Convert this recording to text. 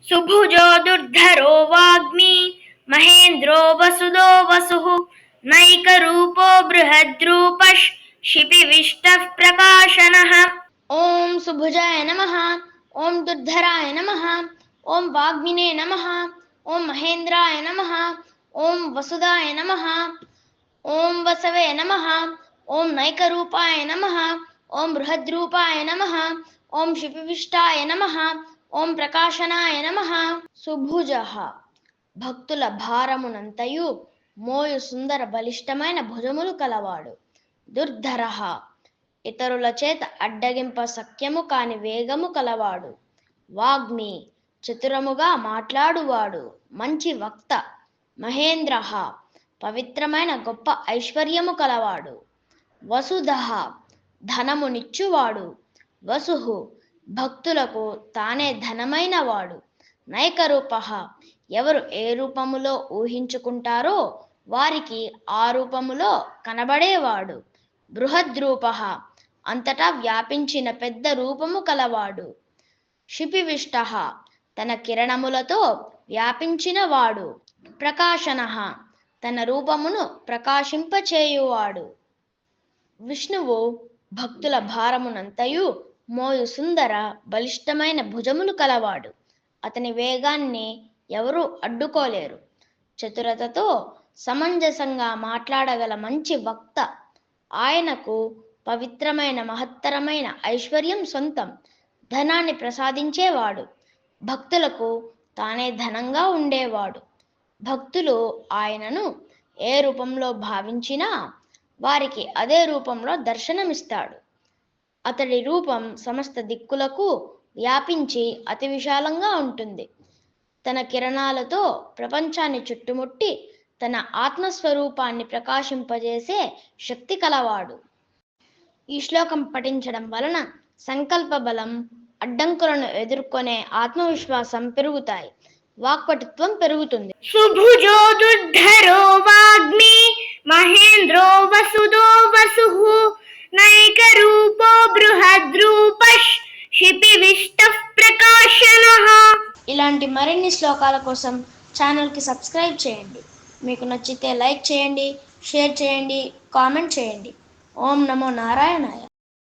सुभुजो दुर्धरो वाग्मी महेन्द्रो वसुदो वसुः नैकरूपो बृहद्रूपः शिपिविष्टः प्रकाशनः। ఓం సుభుజాయ నమః. ఓం దుర్ధరాయ నమః. ఓం వాగ్మినే నమః. ఓం మహేంద్రాయ నమః. ఓం వసుదాయ నమః. ఓం వసవే నమః. ఓం నైకరూపాయ నమః. ఓం బృహద్రూపాయ నమః. ఓం శిపివిష్టాయ నమః. ఓం ప్రకాశనాయ నమః. సుభుజః భక్తుల భారమునంతయు మోయు సుందర బలిష్టమైన భుజములు కలవాడు. దుర్ధరః ఇతరుల చేత అడ్డగింప సఖ్యము కాని వేగము కలవాడు. వాగ్మి చతురముగా మాట్లాడువాడు, మంచి వక్త. మహేంద్రః పవిత్రమైన గొప్ప ఐశ్వర్యము కలవాడు. వసుధః ధనమునిచ్చువాడు. వసుః భక్తులకు తానే ధనమైన వాడు. నైకరూపః ఎవరు ఏ రూపములో ఊహించుకుంటారో వారికి ఆ రూపములో కనబడేవాడు. బృహద్రూపః అంతటా వ్యాపించిన పెద్ద రూపము కలవాడు. శిపివిష్టః తన కిరణములతో వ్యాపించిన వాడు. ప్రకాశనః తన రూపమును ప్రకాశింపచేయువాడు. విష్ణువు భక్తుల భారమునంతయు మోయు సుందర బలిష్టమైన భుజములు కలవాడు. అతని వేగాన్ని ఎవరూ అడ్డుకోలేరు. చతురతతో సమంజసంగా మాట్లాడగల మంచి వక్త. ఆయనకు పవిత్రమైన మహత్తరమైన ఐశ్వర్యం సొంతం. ధనాన్ని ప్రసాదించేవాడు. భక్తులకు తానే ధనంగా ఉండేవాడు. భక్తులు ఆయనను ఏ రూపంలో భావించినా వారికి అదే రూపంలో దర్శనమిస్తాడు. అతడి రూపం సమస్త దిక్కులకు వ్యాపించి అతి విశాలంగా ఉంటుంది. తన కిరణాలతో ప్రపంచాన్ని చుట్టుముట్టి తన ఆత్మస్వరూపాన్ని ప్రకాశింపజేసే శక్తి కలవాడు. ఈ శ్లోకం పఠించడం వలన సంకల్ప బలం, అడ్డంకులను ఎదుర్కొనే ఆత్మవిశ్వాసం పెరుగుతాయి. వాక్పటుత్వం పెరుగుతుంది. సుభుజో దుర్ధరో వాగ్మి మహేంద్రో వసుదో వసుః నైకరూపో బృహద్రూపః శిపివిష్టః ప్రకాశనః. ఇలాంటి మరిన్ని శ్లోకాల కోసం ఛానల్కి సబ్స్క్రైబ్ చేయండి. మీకు నచ్చితే లైక్ చేయండి, షేర్ చేయండి, కామెంట్ చేయండి. ఓం నమో నారాయణాయ.